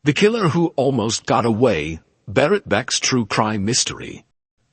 The killer who almost got away, Berit Beck's true crime mystery.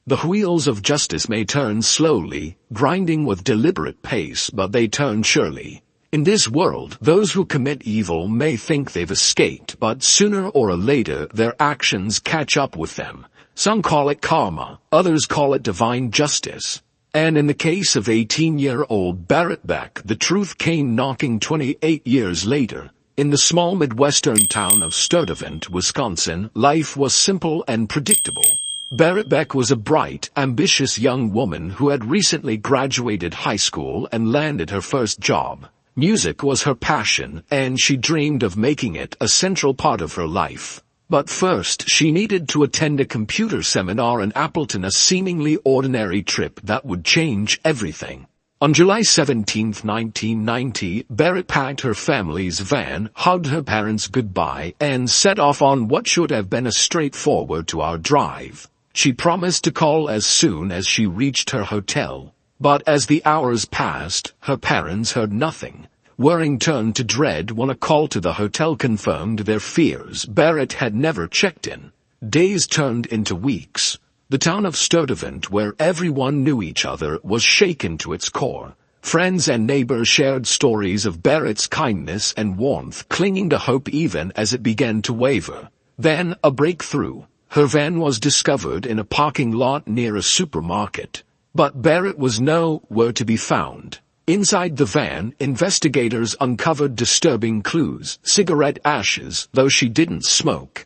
The wheels of justice may turn slowly, grinding with deliberate pace, but they turn surely. In this world, those who commit evil may think they've escaped, but sooner or later their actions catch up with them. Some call it karma, others call it divine justice. And in the case of 18-year-old Berit Beck, the truth came knocking 28 years later. In the small Midwestern town of Sturtevant, Wisconsin, life was simple and predictable. Berit Beck was a bright, ambitious young woman who had recently graduated high school and landed her first job. Music was her passion, and she dreamed of making it a central part of her life. But first, she needed to attend a computer seminar in Appleton, a seemingly ordinary trip that would change everything. On July 17, 1990, Berit packed her family's van, hugged her parents goodbye, and set off on what should have been a straightforward 2-hour drive. She promised to call as soon as she reached her hotel. But as the hours passed, her parents heard nothing. Worrying turned to dread when a call to the hotel confirmed their fears. Berit had never checked in. Days turned into weeks. The town of Sturtevant, where everyone knew each other, was shaken to its core. Friends and neighbors shared stories of Berit's kindness and warmth, clinging to hope even as it began to waver. Then, a breakthrough. Her van was discovered in a parking lot near a supermarket. But Berit was nowhere to be found. Inside the van, investigators uncovered disturbing clues: cigarette ashes, though she didn't smoke,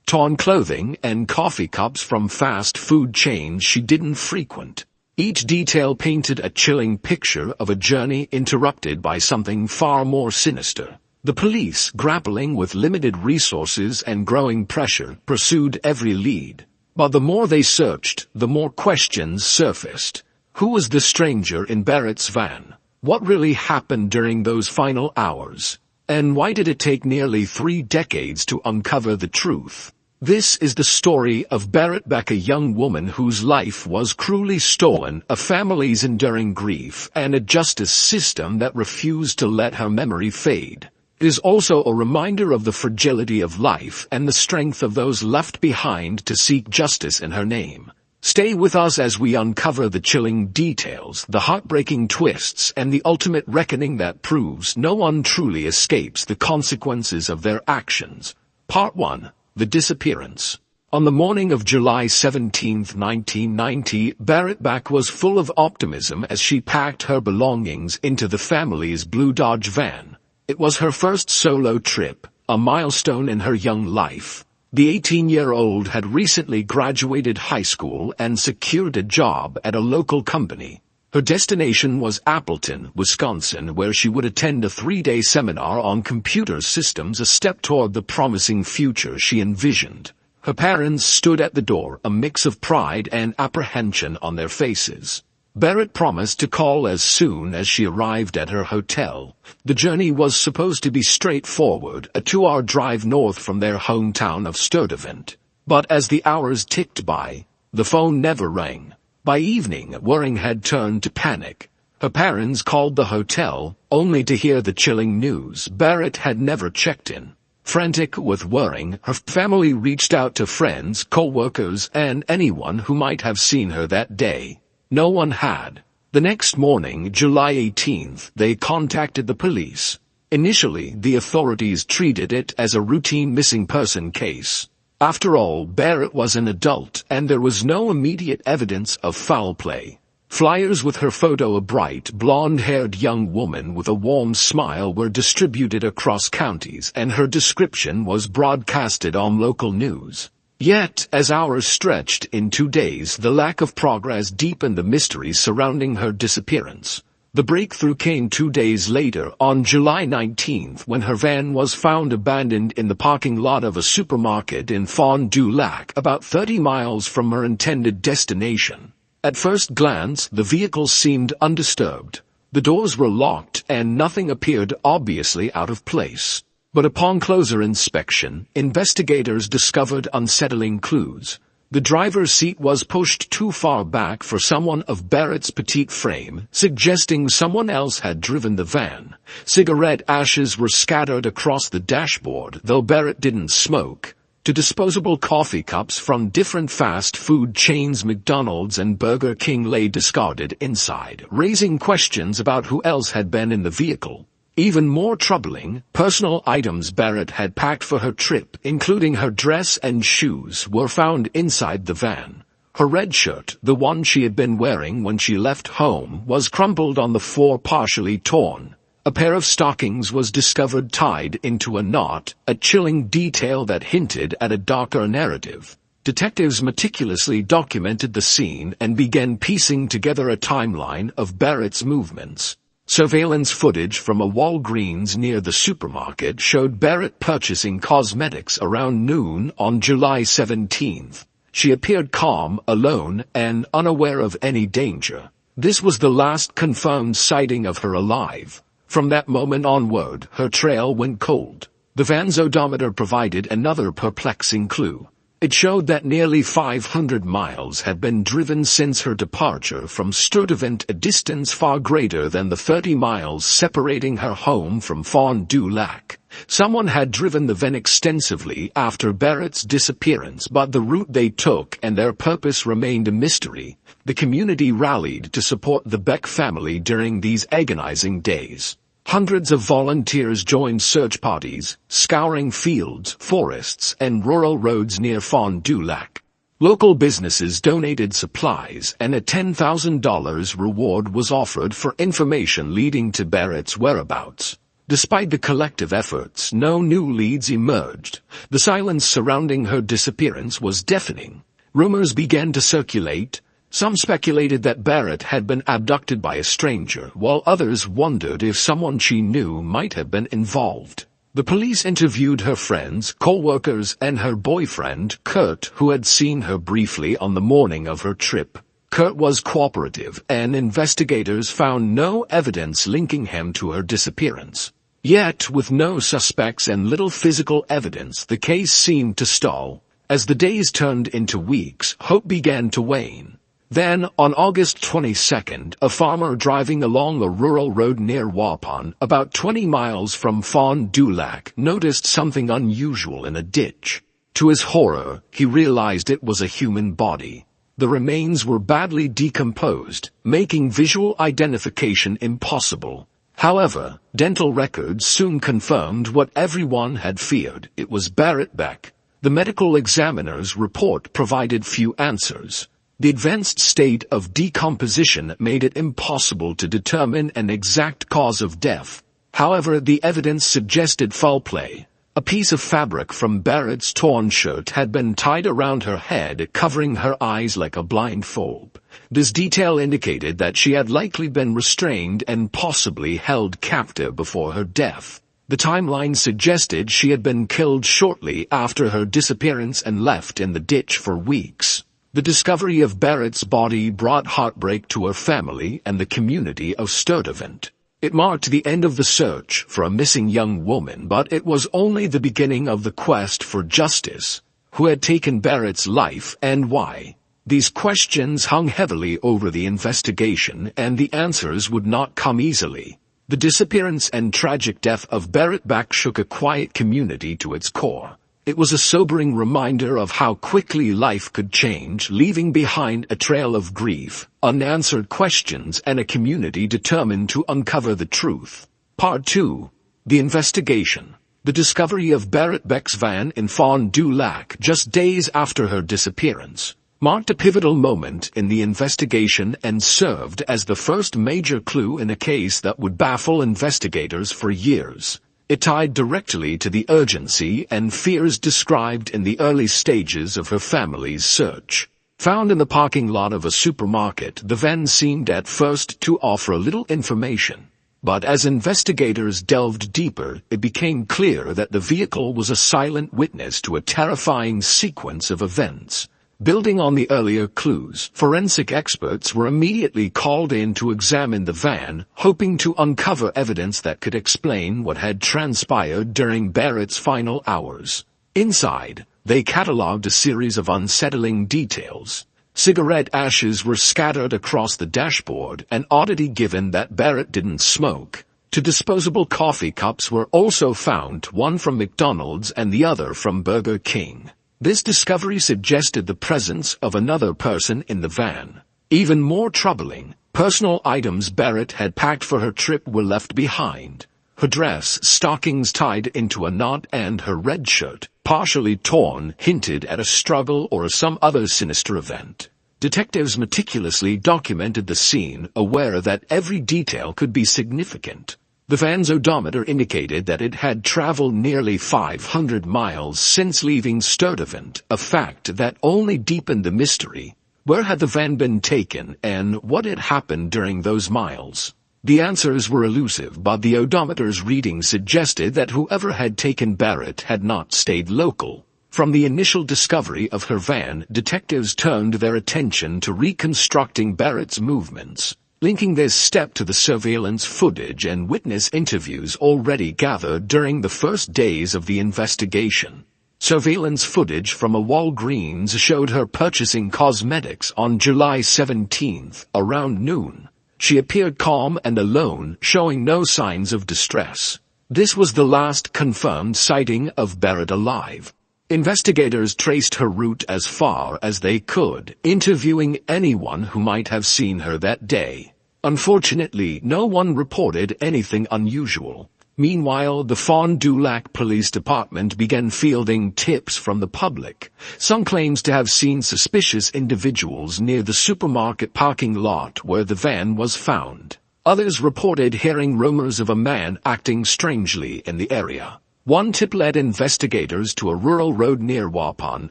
torn clothing, and coffee cups from fast food chains she didn't frequent. Each detail painted a chilling picture of a journey interrupted by something far more sinister. The police, grappling with limited resources and growing pressure, pursued every lead. But the more they searched, the more questions surfaced. Who was the stranger in Berit's van? What really happened during those final hours? And why did it take nearly 3 decades to uncover the truth? This is the story of Berit Beck, a young woman whose life was cruelly stolen, a family's enduring grief, and a justice system that refused to let her memory fade. It is also a reminder of the fragility of life and the strength of those left behind to seek justice in her name. Stay with us as we uncover the chilling details, the heartbreaking twists, and the ultimate reckoning that proves no one truly escapes the consequences of their actions. Part 1. The Disappearance. On the morning of July 17, 1990, Berit Beck was full of optimism as she packed her belongings into the family's blue Dodge van. It was her first solo trip, a milestone in her young life. The 18-year-old had recently graduated high school and secured a job at a local company. Her destination was Appleton, Wisconsin, where she would attend a 3-day seminar on computer systems, a step toward the promising future she envisioned. Her parents stood at the door, a mix of pride and apprehension on their faces. Berit promised to call as soon as she arrived at her hotel. The journey was supposed to be straightforward, a 2-hour drive north from their hometown of Sturtevant. But as the hours ticked by, the phone never rang. By evening, worrying had turned to panic. Her parents called the hotel, only to hear the chilling news: Berit had never checked in. Frantic with worrying, her family reached out to friends, co-workers, and anyone who might have seen her that day. No one had. The next morning, July 18th, they contacted the police. Initially, the authorities treated it as a routine missing person case. After all, Berit was an adult, and there was no immediate evidence of foul play. Flyers with her photo, a bright, blonde-haired young woman with a warm smile, were distributed across counties, and her description was broadcasted on local news. Yet, as hours stretched in 2 days, the lack of progress deepened the mystery surrounding her disappearance. The breakthrough came 2 days later, on July 19th, when her van was found abandoned in the parking lot of a supermarket in Fond du Lac, about 30 miles from her intended destination. At first glance, the vehicle seemed undisturbed. The doors were locked, and nothing appeared obviously out of place. But upon closer inspection, investigators discovered unsettling clues. The driver's seat was pushed too far back for someone of Berit's petite frame, suggesting someone else had driven the van. Cigarette ashes were scattered across the dashboard, though Berit didn't smoke. To disposable coffee cups from different fast food chains McDonald's and Burger King lay discarded inside, raising questions about who else had been in the vehicle. Even more troubling, personal items Berit had packed for her trip, including her dress and shoes, were found inside the van. Her red shirt, the one she had been wearing when she left home, was crumpled on the floor, partially torn. A pair of stockings was discovered tied into a knot, a chilling detail that hinted at a darker narrative. Detectives meticulously documented the scene and began piecing together a timeline of Berit's movements. Surveillance footage from a Walgreens near the supermarket showed Berit purchasing cosmetics around noon on July 17th. She appeared calm, alone, and unaware of any danger. This was the last confirmed sighting of her alive. From that moment onward, her trail went cold. The van's odometer provided another perplexing clue. It showed that nearly 500 miles had been driven since her departure from Sturtevant, a distance far greater than the 30 miles separating her home from Fond du Lac. Someone had driven the van extensively after Berit's disappearance, but the route they took and their purpose remained a mystery. The community rallied to support the Beck family during these agonizing days. Hundreds of volunteers joined search parties, scouring fields, forests, and rural roads near Fond du Lac. Local businesses donated supplies, and a $10,000 reward was offered for information leading to Berit's whereabouts. Despite the collective efforts, no new leads emerged. The silence surrounding her disappearance was deafening. Rumors began to circulate. Some speculated that Berit had been abducted by a stranger, while others wondered if someone she knew might have been involved. The police interviewed her friends, co-workers, and her boyfriend, Kurt, who had seen her briefly on the morning of her trip. Kurt was cooperative, and investigators found no evidence linking him to her disappearance. Yet, with no suspects and little physical evidence, the case seemed to stall. As the days turned into weeks, hope began to wane. Then, on August 22nd, a farmer driving along a rural road near Waupun, about 20 miles from Fond du Lac, noticed something unusual in a ditch. To his horror, he realized it was a human body. The remains were badly decomposed, making visual identification impossible. However, dental records soon confirmed what everyone had feared. It was Berit Beck. The medical examiner's report provided few answers. The advanced state of decomposition made it impossible to determine an exact cause of death. However, the evidence suggested foul play. A piece of fabric from Berit's torn shirt had been tied around her head, covering her eyes like a blindfold. This detail indicated that she had likely been restrained and possibly held captive before her death. The timeline suggested she had been killed shortly after her disappearance and left in the ditch for weeks. The discovery of Berit's body brought heartbreak to her family and the community of Sturtevant. It marked the end of the search for a missing young woman, but it was only the beginning of the quest for justice. Who had taken Berit's life and why? These questions hung heavily over the investigation, and the answers would not come easily. The disappearance and tragic death of Berit Beck shook a quiet community to its core. It was a sobering reminder of how quickly life could change, leaving behind a trail of grief, unanswered questions, and a community determined to uncover the truth. Part 2. The Investigation. The discovery of Berit Beck's van in Fond du Lac just days after her disappearance marked a pivotal moment in the investigation and served as the first major clue in a case that would baffle investigators for years. It tied directly to the urgency and fears described in the early stages of her family's search. Found in the parking lot of a supermarket, the van seemed at first to offer little information. But as investigators delved deeper, it became clear that the vehicle was a silent witness to a terrifying sequence of events. Building on the earlier clues, forensic experts were immediately called in to examine the van, hoping to uncover evidence that could explain what had transpired during Berit's final hours. Inside, They catalogued a series of unsettling details. Cigarette ashes were scattered across the dashboard, an oddity given that Berit didn't smoke. Two disposable coffee cups were also found, one from McDonald's and the other from Burger King. This discovery suggested the presence of another person in the van. Even more troubling, personal items Berit had packed for her trip were left behind. Her dress, stockings tied into a knot, and her red shirt, partially torn, hinted at a struggle or some other sinister event. Detectives meticulously documented the scene, aware that every detail could be significant. The van's odometer indicated that it had traveled nearly 500 miles since leaving Sturtevant, a fact that only deepened the mystery. Where had the van been taken, and what had happened during those miles? The answers were elusive, but the odometer's reading suggested that whoever had taken Berit had not stayed local. From the initial discovery of her van, detectives turned their attention to reconstructing Berit's movements, linking this step to the surveillance footage and witness interviews already gathered during the first days of the investigation. Surveillance footage from a Walgreens showed her purchasing cosmetics on July 17th, around noon. She appeared calm and alone, showing no signs of distress. This was the last confirmed sighting of Berit alive. Investigators traced her route as far as they could, interviewing anyone who might have seen her that day. Unfortunately, no one reported anything unusual. Meanwhile, the Fond du Lac Police Department began fielding tips from the public. Some claims to have seen suspicious individuals near the supermarket parking lot where the van was found. Others reported hearing rumors of a man acting strangely in the area. One tip led investigators to a rural road near Waupun,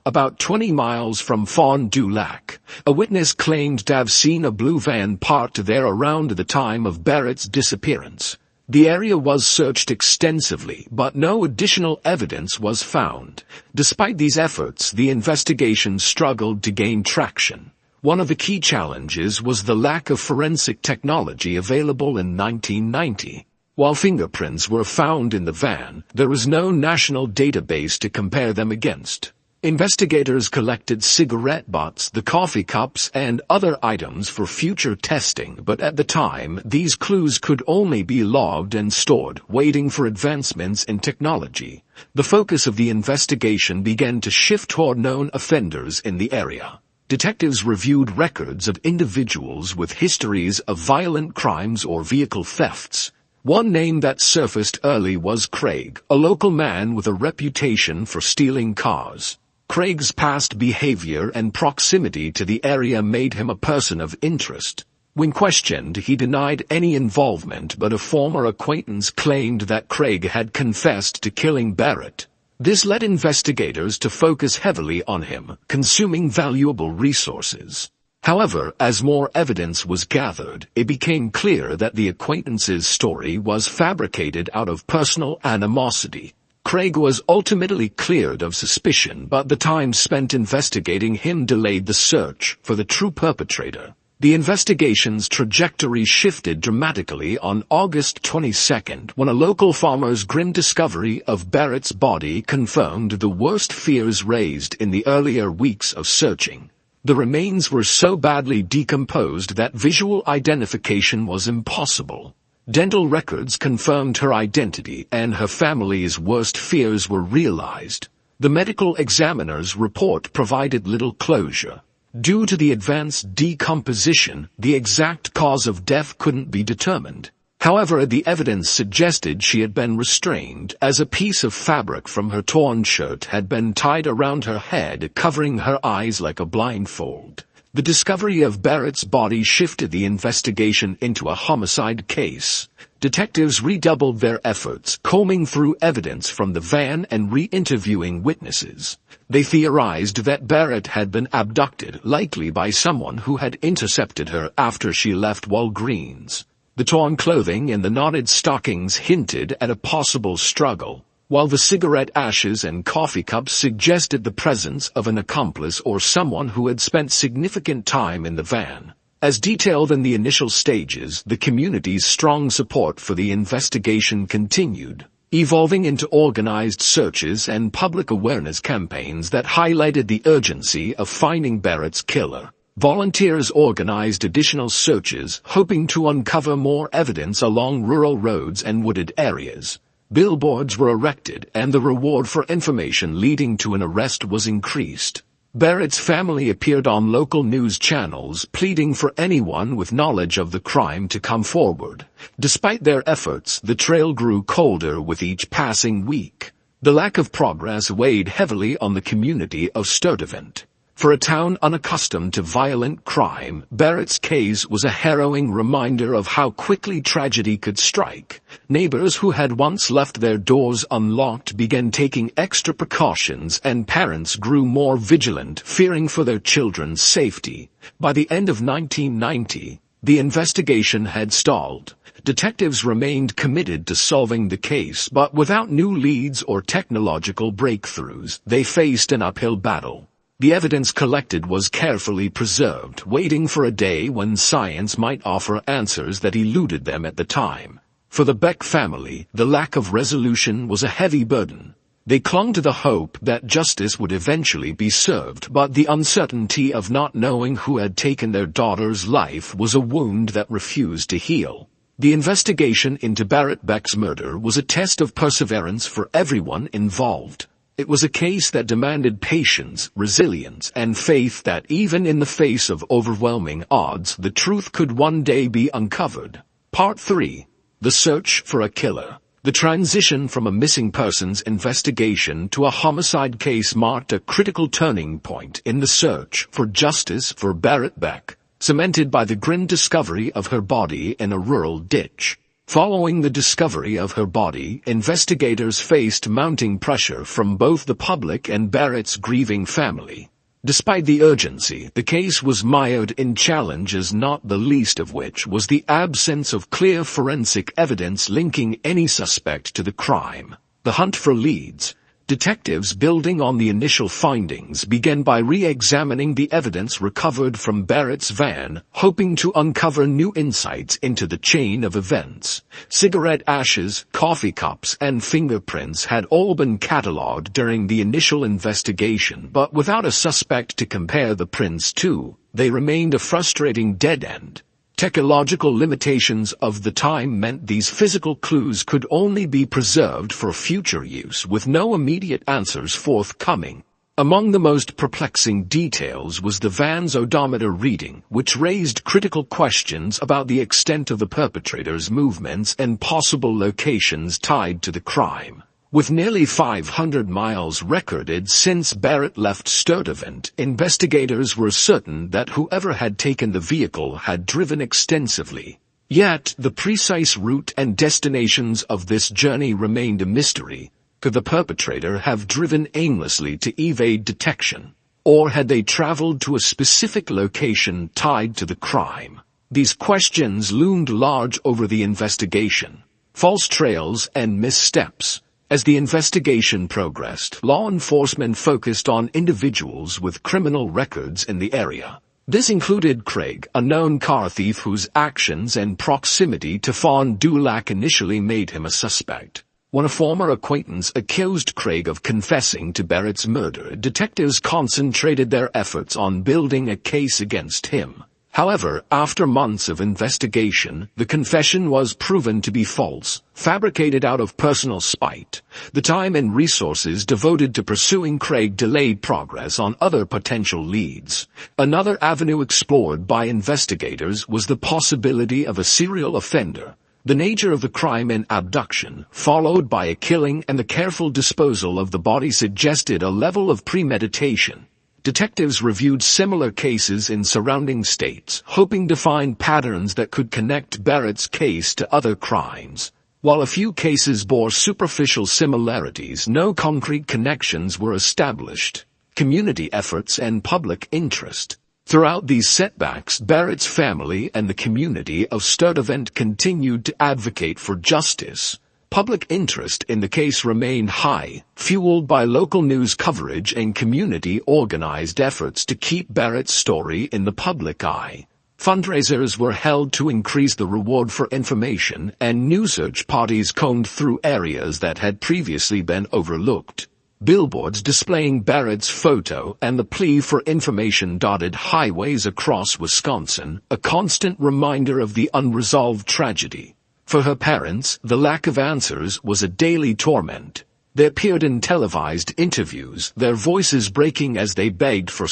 about 20 miles from Fond du Lac. A witness claimed to have seen a blue van parked there around the time of Berit's disappearance. The area was searched extensively, but no additional evidence was found. Despite these efforts, the investigation struggled to gain traction. One of the key challenges was the lack of forensic technology available in 1990. While fingerprints were found in the van, there was no national database to compare them against. Investigators collected cigarette butts, the coffee cups, and other items for future testing, but at the time, these clues could only be logged and stored, waiting for advancements in technology. The focus of the investigation began to shift toward known offenders in the area. Detectives reviewed records of individuals with histories of violent crimes or vehicle thefts. One name that surfaced early was Craig, a local man with a reputation for stealing cars. Craig's past behavior and proximity to the area made him a person of interest. When questioned, he denied any involvement, but a former acquaintance claimed that Craig had confessed to killing Berit. This led investigators to focus heavily on him, consuming valuable resources. However, as more evidence was gathered, it became clear that the acquaintance's story was fabricated out of personal animosity. Craig was ultimately cleared of suspicion, but the time spent investigating him delayed the search for the true perpetrator. The investigation's trajectory shifted dramatically on August 22 when a local farmer's grim discovery of Berit's body confirmed the worst fears raised in the earlier weeks of searching. The remains were so badly decomposed that visual identification was impossible. Dental records confirmed her identity, and her family's worst fears were realized. The medical examiner's report provided little closure. Due to the advanced decomposition, the exact cause of death couldn't be determined. However, the evidence suggested she had been restrained, as a piece of fabric from her torn shirt had been tied around her head, covering her eyes like a blindfold. The discovery of Berit's body shifted the investigation into a homicide case. Detectives redoubled their efforts, combing through evidence from the van and re-interviewing witnesses. They theorized that Berit had been abducted, likely by someone who had intercepted her after she left Walgreens. The torn clothing and the knotted stockings hinted at a possible struggle, while the cigarette ashes and coffee cups suggested the presence of an accomplice or someone who had spent significant time in the van. As detailed in the initial stages, the community's strong support for the investigation continued. evolving into organized searches and public awareness campaigns that highlighted the urgency of finding Berit's killer. Volunteers organized additional searches, hoping to uncover more evidence along rural roads and wooded areas. Billboards were erected, and the reward for information leading to an arrest was increased. Berit's family appeared on local news channels, pleading for anyone with knowledge of the crime to come forward. Despite their efforts, the trail grew colder with each passing week. The lack of progress weighed heavily on the community of Sturtevant. For a town unaccustomed to violent crime, Berit's case was a harrowing reminder of how quickly tragedy could strike. Neighbors who had once left their doors unlocked began taking extra precautions, and parents grew more vigilant, fearing for their children's safety. By the end of 1990, the investigation had stalled. Detectives remained committed to solving the case, but without new leads or technological breakthroughs, they faced an uphill battle. The evidence collected was carefully preserved, waiting for a day when science might offer answers that eluded them at the time. For the Beck family, the lack of resolution was a heavy burden. They clung to the hope that justice would eventually be served, but the uncertainty of not knowing who had taken their daughter's life was a wound that refused to heal. The investigation into Berit Beck's murder was a test of perseverance for everyone involved. It was a case that demanded patience, resilience, and faith that even in the face of overwhelming odds, the truth could one day be uncovered. Part 3. The Search for a Killer. The transition from a missing persons investigation to a homicide case marked a critical turning point in the search for justice for Berit Beck, cemented by the grim discovery of her body in a rural ditch. Following the discovery of her body, investigators faced mounting pressure from both the public and Berit's grieving family. Despite the urgency, the case was mired in challenges, not the least of which was the absence of clear forensic evidence linking any suspect to the crime. The hunt for leads. Detectives, building on the initial findings, began by re-examining the evidence recovered from Berit's van, hoping to uncover new insights into the chain of events. Cigarette ashes, coffee cups, and fingerprints had all been catalogued during the initial investigation, but without a suspect to compare the prints to, they remained a frustrating dead end. Technological limitations of the time meant these physical clues could only be preserved for future use, with no immediate answers forthcoming. Among the most perplexing details was the van's odometer reading, which raised critical questions about the extent of the perpetrator's movements and possible locations tied to the crime. With nearly 500 miles recorded since Berit left Sturtevant, investigators were certain that whoever had taken the vehicle had driven extensively. Yet, the precise route and destinations of this journey remained a mystery. Could the perpetrator have driven aimlessly to evade detection? Or had they traveled to a specific location tied to the crime? These questions loomed large over the investigation. False trails and missteps. As the investigation progressed, law enforcement focused on individuals with criminal records in the area. This included Craig, a known car thief whose actions and proximity to Fond du Lac initially made him a suspect. When a former acquaintance accused Craig of confessing to Berit's murder, detectives concentrated their efforts on building a case against him. However, after months of investigation, the confession was proven to be false, fabricated out of personal spite. The time and resources devoted to pursuing Craig delayed progress on other potential leads. Another avenue explored by investigators was the possibility of a serial offender. The nature of the crime, an abduction, followed by a killing, and the careful disposal of the body suggested a level of premeditation. Detectives reviewed similar cases in surrounding states, hoping to find patterns that could connect Berit's case to other crimes. While a few cases bore superficial similarities, no concrete connections were established. Community efforts and public interest. Throughout these setbacks, Berit's family and the community of Sturtevant continued to advocate for justice. Public interest in the case remained high, fueled by local news coverage and community-organized efforts to keep Berit's story in the public eye. Fundraisers were held to increase the reward for information, and new search parties combed through areas that had previously been overlooked. Billboards displaying Berit's photo and the plea for information dotted highways across Wisconsin, a constant reminder of the unresolved tragedy. For her parents, the lack of answers was a daily torment. They appeared in televised interviews, their voices breaking as they begged for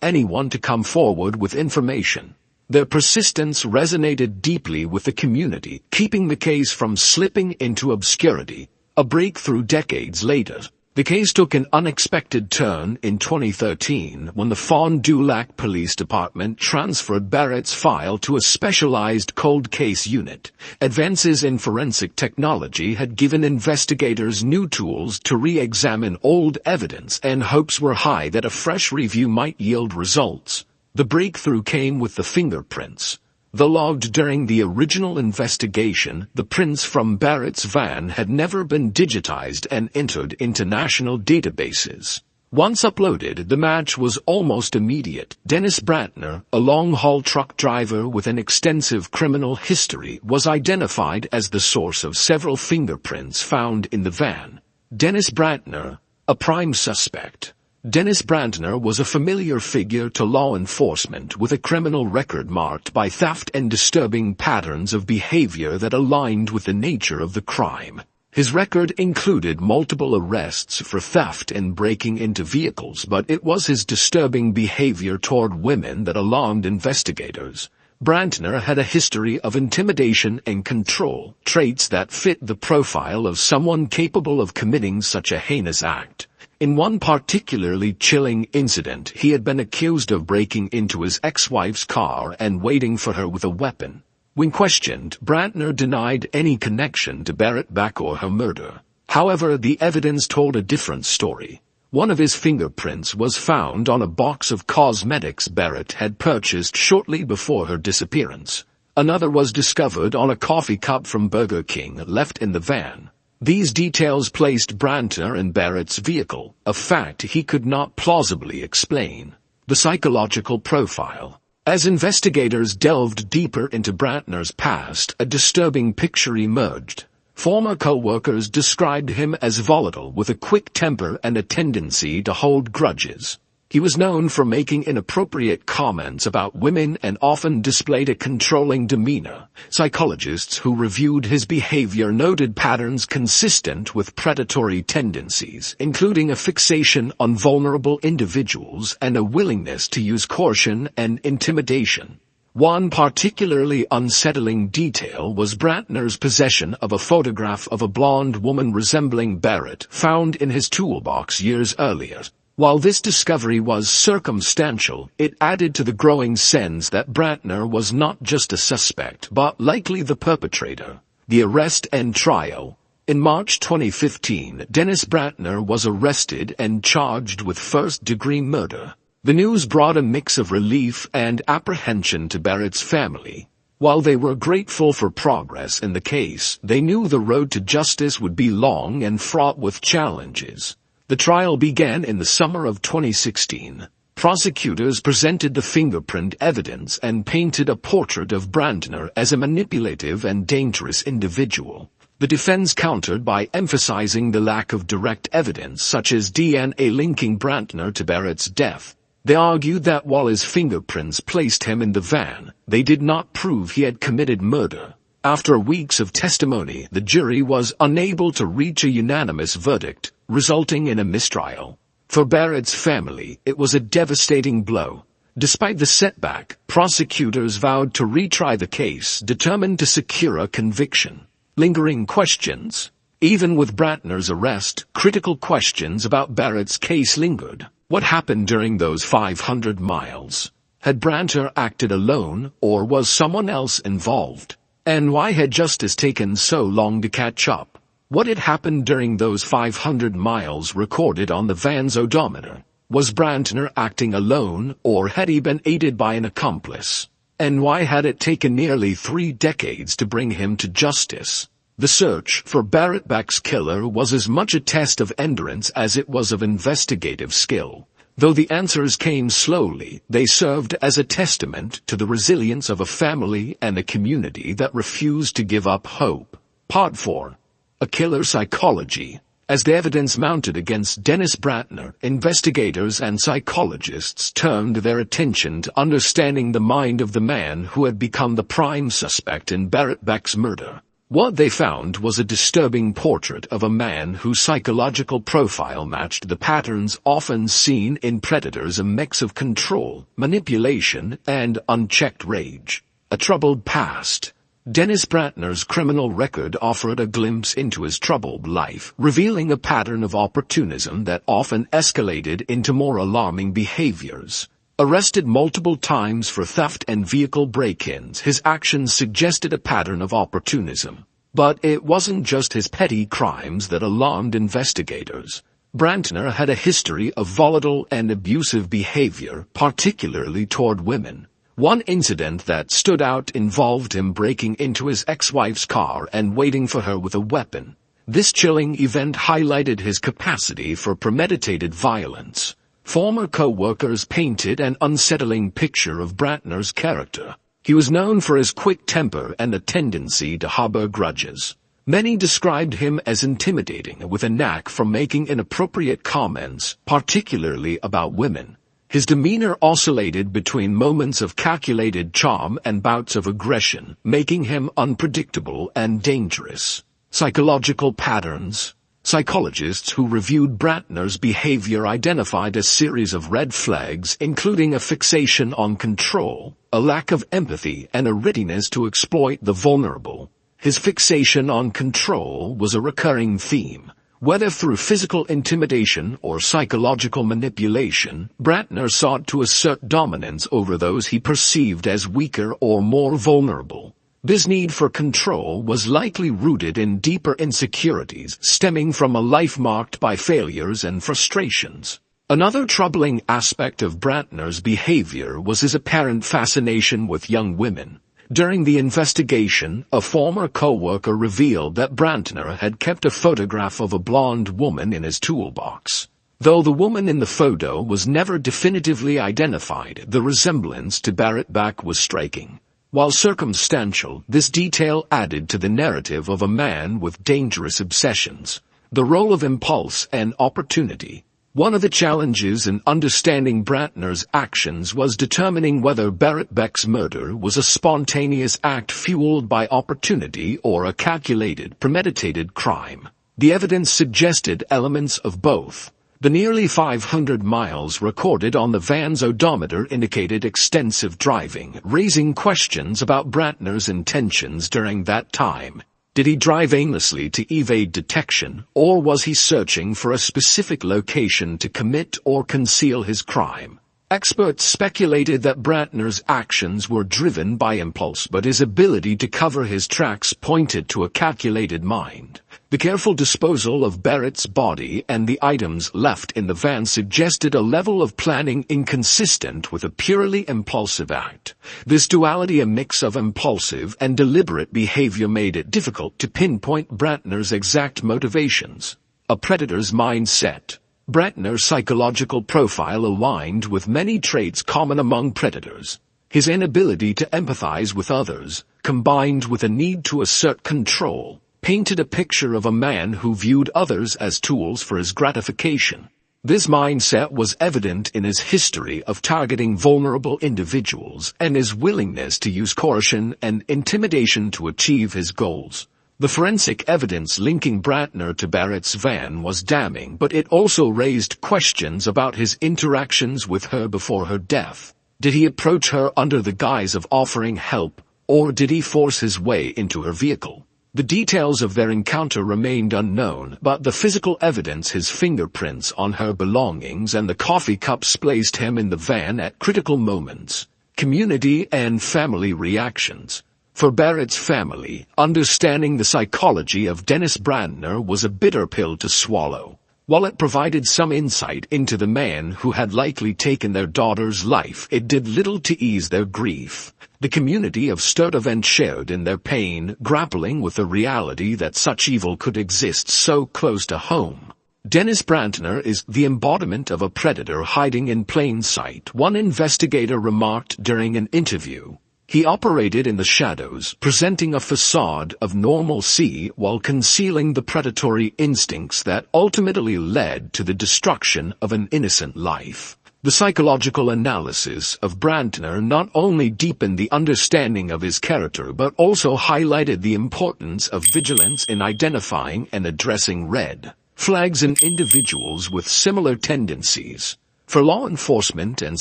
anyone to come forward with information. Their persistence resonated deeply with the community, keeping the case from slipping into obscurity. A breakthrough decades later, the case took an unexpected turn in 2013 when the Fond du Lac Police Department transferred Berit's file to a specialized cold case unit. Advances in forensic technology had given investigators new tools to re-examine old evidence, and hopes were high that a fresh review might yield results. The breakthrough came with the fingerprints. Though logged during the original investigation, the prints from Berit's van had never been digitized and entered into national databases. Once uploaded, the match was almost immediate. Dennis Brantner, a long-haul truck driver with an extensive criminal history, was identified as the source of several fingerprints found in the van. Dennis Brantner, a prime suspect. Dennis Brantner was a familiar figure to law enforcement with a criminal record marked by theft and disturbing patterns of behavior that aligned with the nature of the crime. His record included multiple arrests for theft and breaking into vehicles, but it was his disturbing behavior toward women that alarmed investigators. Brantner had a history of intimidation and control, traits that fit the profile of someone capable of committing such a heinous act. In one particularly chilling incident, he had been accused of breaking into his ex-wife's car and waiting for her with a weapon. When questioned, Brantner denied any connection to Berit Beck or her murder. However, the evidence told a different story. One of his fingerprints was found on a box of cosmetics Berit had purchased shortly before her disappearance. Another was discovered on a coffee cup from Burger King left in the van. These details placed Brantner in Berit's vehicle, a fact he could not plausibly explain. The psychological profile. As investigators delved deeper into Brantner's past, a disturbing picture emerged. Former co-workers described him as volatile with a quick temper and a tendency to hold grudges. He was known for making inappropriate comments about women and often displayed a controlling demeanor. Psychologists who reviewed his behavior noted patterns consistent with predatory tendencies, including a fixation on vulnerable individuals and a willingness to use coercion and intimidation. One particularly unsettling detail was Brantner's possession of a photograph of a blonde woman resembling Berit found in his toolbox years earlier. While this discovery was circumstantial, it added to the growing sense that Brantner was not just a suspect but likely the perpetrator. The arrest and trial. In March 2015, Dennis Brantner was arrested and charged with first-degree murder. The news brought a mix of relief and apprehension to Berit's family. While they were grateful for progress in the case, they knew the road to justice would be long and fraught with challenges. The trial began in the summer of 2016. Prosecutors presented the fingerprint evidence and painted a portrait of Brantner as a manipulative and dangerous individual. The defense countered by emphasizing the lack of direct evidence such as DNA linking Brantner to Berit's death. They argued that while his fingerprints placed him in the van, they did not prove he had committed murder. After weeks of testimony, the jury was unable to reach a unanimous verdict, resulting in a mistrial. For Berit's family, it was a devastating blow. Despite the setback, prosecutors vowed to retry the case, determined to secure a conviction. Lingering questions. Even with Brantner's arrest, critical questions about Berit's case lingered. What happened during those 500 miles? Had Brantner acted alone, or was someone else involved? And why had justice taken so long to catch up? What had happened during those 500 miles recorded on the van's odometer? Was Brantner acting alone, or had he been aided by an accomplice? And why had it taken nearly 3 decades to bring him to justice? The search for Berit Beck's killer was as much a test of endurance as it was of investigative skill. Though the answers came slowly, they served as a testament to the resilience of a family and a community that refused to give up hope. Part 4. A Killer Psychology. As the evidence mounted against Dennis Brantner, investigators and psychologists turned their attention to understanding the mind of the man who had become the prime suspect in Berit Beck's murder. What they found was a disturbing portrait of a man whose psychological profile matched the patterns often seen in predators: a mix of control, manipulation, and unchecked rage. A troubled past. Dennis Brantner's criminal record offered a glimpse into his troubled life, revealing a pattern of opportunism that often escalated into more alarming behaviors. Arrested multiple times for theft and vehicle break-ins, his actions suggested a pattern of opportunism. But it wasn't just his petty crimes that alarmed investigators. Brantner had a history of volatile and abusive behavior, particularly toward women. One incident that stood out involved him breaking into his ex-wife's car and waiting for her with a weapon. This chilling event highlighted his capacity for premeditated violence. Former co-workers painted an unsettling picture of Brantner's character. He was known for his quick temper and a tendency to harbor grudges. Many described him as intimidating, with a knack for making inappropriate comments, particularly about women. His demeanor oscillated between moments of calculated charm and bouts of aggression, making him unpredictable and dangerous. Psychological patterns. Psychologists who reviewed Brantner's behavior identified a series of red flags, including a fixation on control, a lack of empathy, and a readiness to exploit the vulnerable. His fixation on control was a recurring theme. Whether through physical intimidation or psychological manipulation, Brantner sought to assert dominance over those he perceived as weaker or more vulnerable. This need for control was likely rooted in deeper insecurities stemming from a life marked by failures and frustrations. Another troubling aspect of Brantner's behavior was his apparent fascination with young women. During the investigation, a former co-worker revealed that Brantner had kept a photograph of a blonde woman in his toolbox. Though the woman in the photo was never definitively identified, the resemblance to Berit Beck was striking. While circumstantial, this detail added to the narrative of a man with dangerous obsessions. The role of impulse and opportunity. One of the challenges in understanding Brantner's actions was determining whether Berit Beck's murder was a spontaneous act fueled by opportunity or a calculated, premeditated crime. The evidence suggested elements of both. The nearly 500 miles recorded on the van's odometer indicated extensive driving, raising questions about Brantner's intentions during that time. Did he drive aimlessly to evade detection, or was he searching for a specific location to commit or conceal his crime? Experts speculated that Brantner's actions were driven by impulse, but his ability to cover his tracks pointed to a calculated mind. The careful disposal of Berit's body and the items left in the van suggested a level of planning inconsistent with a purely impulsive act. This duality, a mix of impulsive and deliberate behavior, made it difficult to pinpoint Brantner's exact motivations. A predator's mindset. Brantner's psychological profile aligned with many traits common among predators. His inability to empathize with others, combined with a need to assert control, painted a picture of a man who viewed others as tools for his gratification. This mindset was evident in his history of targeting vulnerable individuals and his willingness to use coercion and intimidation to achieve his goals. The forensic evidence linking Brantner to Berit's van was damning, but it also raised questions about his interactions with her before her death. Did he approach her under the guise of offering help, or did he force his way into her vehicle? The details of their encounter remained unknown, but the physical evidence, his fingerprints on her belongings and the coffee cups, placed him in the van at critical moments. Community and family reactions. For Berit's family, understanding the psychology of Dennis Brantner was a bitter pill to swallow. While it provided some insight into the man who had likely taken their daughter's life, it did little to ease their grief. The community of Sturtevant shared in their pain, grappling with the reality that such evil could exist so close to home. Dennis Brantner is the embodiment of a predator hiding in plain sight, one investigator remarked during an interview. He operated in the shadows, presenting a facade of normalcy while concealing the predatory instincts that ultimately led to the destruction of an innocent life. The psychological analysis of Brantner not only deepened the understanding of his character but also highlighted the importance of vigilance in identifying and addressing red flags in individuals with similar tendencies. For law enforcement and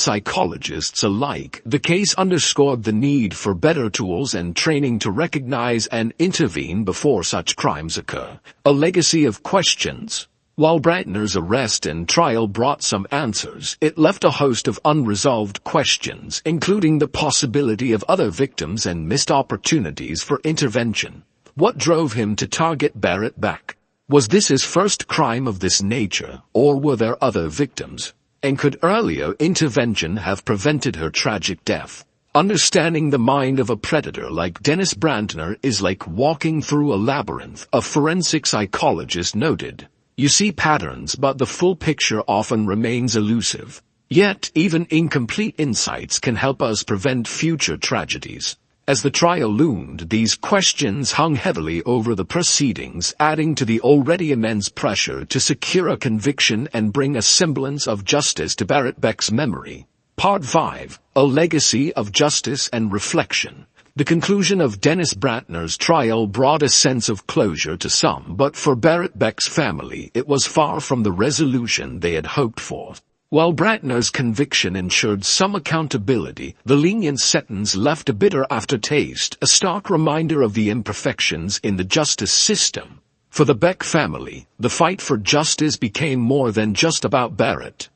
psychologists alike, the case underscored the need for better tools and training to recognize and intervene before such crimes occur. A legacy of questions. While Brantner's arrest and trial brought some answers, it left a host of unresolved questions, including the possibility of other victims and missed opportunities for intervention. What drove him to target Berit Beck? Was this his first crime of this nature, or were there other victims? And could earlier intervention have prevented her tragic death? Understanding the mind of a predator like Dennis Brantner is like walking through a labyrinth, a forensic psychologist noted. You see patterns, but the full picture often remains elusive. Yet, even incomplete insights can help us prevent future tragedies. As the trial loomed, these questions hung heavily over the proceedings, adding to the already immense pressure to secure a conviction and bring a semblance of justice to Berit Beck's memory. Part 5. A Legacy of Justice and Reflection. The conclusion of Dennis Brantner's trial brought a sense of closure to some, but for Berit Beck's family it was far from the resolution they had hoped for. While Brantner's conviction ensured some accountability, the lenient sentence left a bitter aftertaste, a stark reminder of the imperfections in the justice system. For the Beck family, the fight for justice became more than just about Berit.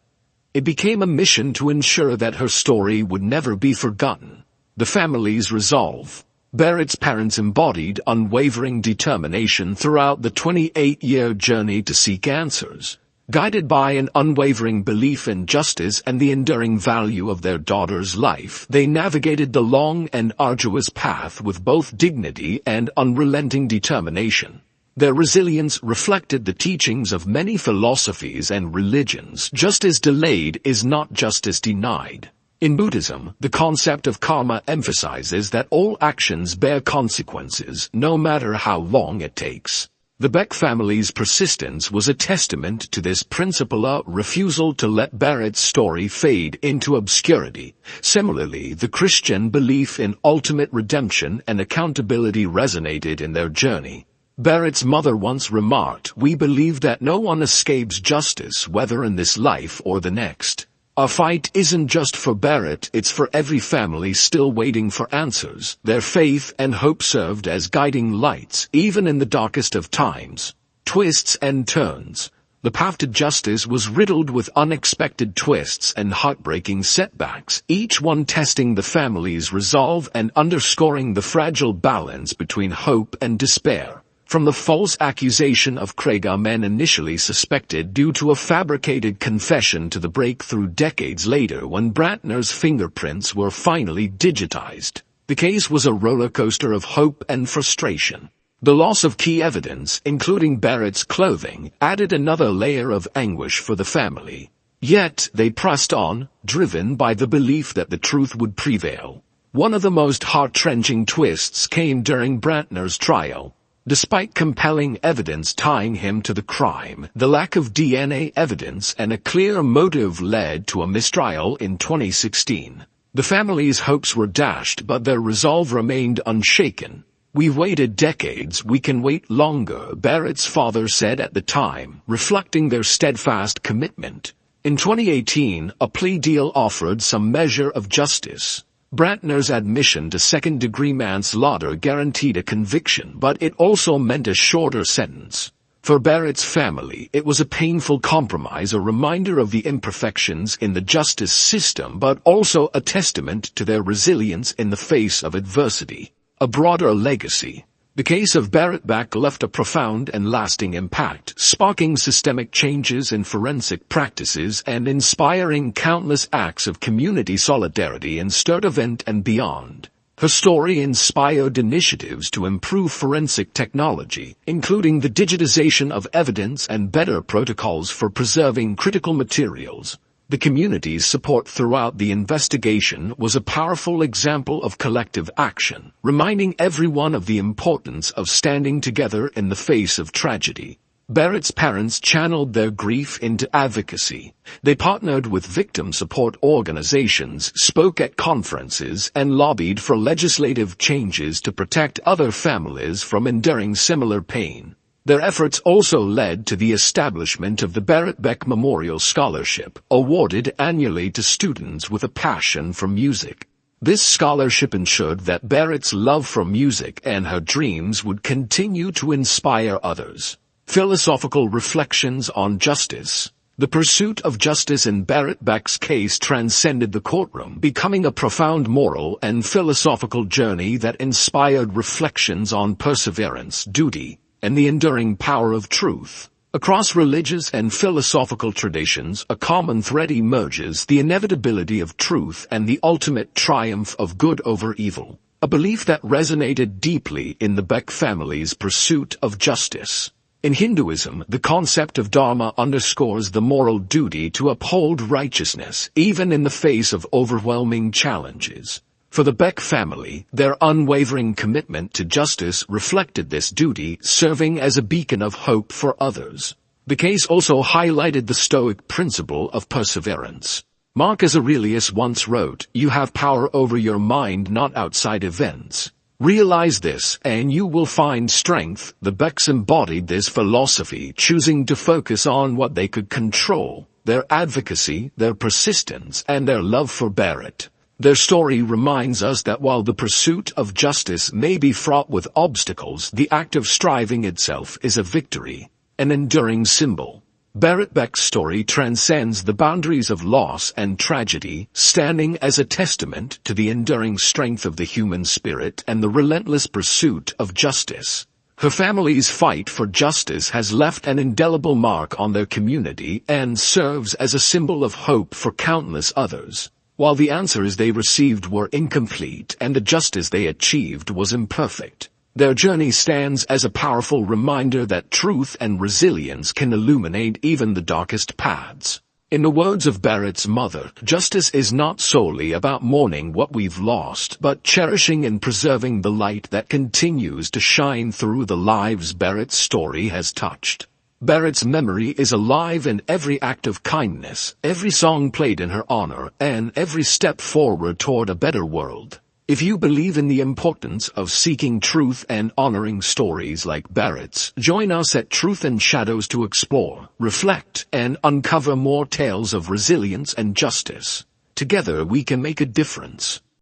It became a mission to ensure that her story would never be forgotten. The family's resolve. Berit's parents embodied unwavering determination throughout the 28-year journey to seek answers. Guided by an unwavering belief in justice and the enduring value of their daughter's life, they navigated the long and arduous path with both dignity and unrelenting determination. Their resilience reflected the teachings of many philosophies and religions. Justice delayed is not justice denied. In Buddhism, the concept of karma emphasizes that all actions bear consequences, no matter how long it takes. The Beck family's persistence was a testament to this principle, a refusal to let Berit's story fade into obscurity. Similarly, the Christian belief in ultimate redemption and accountability resonated in their journey. Berit's mother once remarked, "We believe that no one escapes justice, whether in this life or the next." Our fight isn't just for Berit, it's for every family still waiting for answers. Their faith and hope served as guiding lights, even in the darkest of times. Twists and turns. The path to justice was riddled with unexpected twists and heartbreaking setbacks, each one testing the family's resolve and underscoring the fragile balance between hope and despair. From the false accusation of Craig, men initially suspected due to a fabricated confession, to the breakthrough decades later when Brantner's fingerprints were finally digitized. The case was a roller coaster of hope and frustration. The loss of key evidence, including Berit's clothing, added another layer of anguish for the family. Yet they pressed on, driven by the belief that the truth would prevail. One of the most heart-wrenching twists came during Brantner's trial. Despite compelling evidence tying him to the crime, the lack of DNA evidence and a clear motive led to a mistrial in 2016. The family's hopes were dashed, but their resolve remained unshaken. "We've waited decades, we can wait longer," Berit's father said at the time, reflecting their steadfast commitment. In 2018, a plea deal offered some measure of justice. Brantner's admission to second-degree manslaughter guaranteed a conviction, but it also meant a shorter sentence. For Berit's family, it was a painful compromise, a reminder of the imperfections in the justice system, but also a testament to their resilience in the face of adversity. A broader legacy. The case of Berit Beck left a profound and lasting impact, sparking systemic changes in forensic practices and inspiring countless acts of community solidarity in Sturtevant and beyond. Her story inspired initiatives to improve forensic technology, including the digitization of evidence and better protocols for preserving critical materials. The community's support throughout the investigation was a powerful example of collective action, reminding everyone of the importance of standing together in the face of tragedy. Berit's parents channeled their grief into advocacy. They partnered with victim support organizations, spoke at conferences, and lobbied for legislative changes to protect other families from enduring similar pain. Their efforts also led to the establishment of the Berit Beck Memorial Scholarship, awarded annually to students with a passion for music. This scholarship ensured that Berit's love for music and her dreams would continue to inspire others. Philosophical reflections on justice. The pursuit of justice in Berit Beck's case transcended the courtroom, becoming a profound moral and philosophical journey that inspired reflections on perseverance, duty, and the enduring power of truth. Across religious and philosophical traditions, a common thread emerges: the inevitability of truth and the ultimate triumph of good over evil, a belief that resonated deeply in the Beck family's pursuit of justice. In Hinduism, the concept of dharma underscores the moral duty to uphold righteousness, even in the face of overwhelming challenges. For the Beck family, their unwavering commitment to justice reflected this duty, serving as a beacon of hope for others. The case also highlighted the Stoic principle of perseverance. Marcus Aurelius once wrote, "You have power over your mind, not outside events. Realize this, and you will find strength." The Becks embodied this philosophy, choosing to focus on what they could control: their advocacy, their persistence, and their love for Berit. Their story reminds us that while the pursuit of justice may be fraught with obstacles, the act of striving itself is a victory, an enduring symbol. Berit Beck's story transcends the boundaries of loss and tragedy, standing as a testament to the enduring strength of the human spirit and the relentless pursuit of justice. Her family's fight for justice has left an indelible mark on their community and serves as a symbol of hope for countless others. While the answers they received were incomplete and the justice they achieved was imperfect, their journey stands as a powerful reminder that truth and resilience can illuminate even the darkest paths. In the words of Berit's mother, justice is not solely about mourning what we've lost, but cherishing and preserving the light that continues to shine through the lives Berit's story has touched. Berit's memory is alive in every act of kindness, every song played in her honor, and every step forward toward a better world. If you believe in the importance of seeking truth and honoring stories like Berit's, join us at Truth and Shadows to explore, reflect, and uncover more tales of resilience and justice. Together we can make a difference.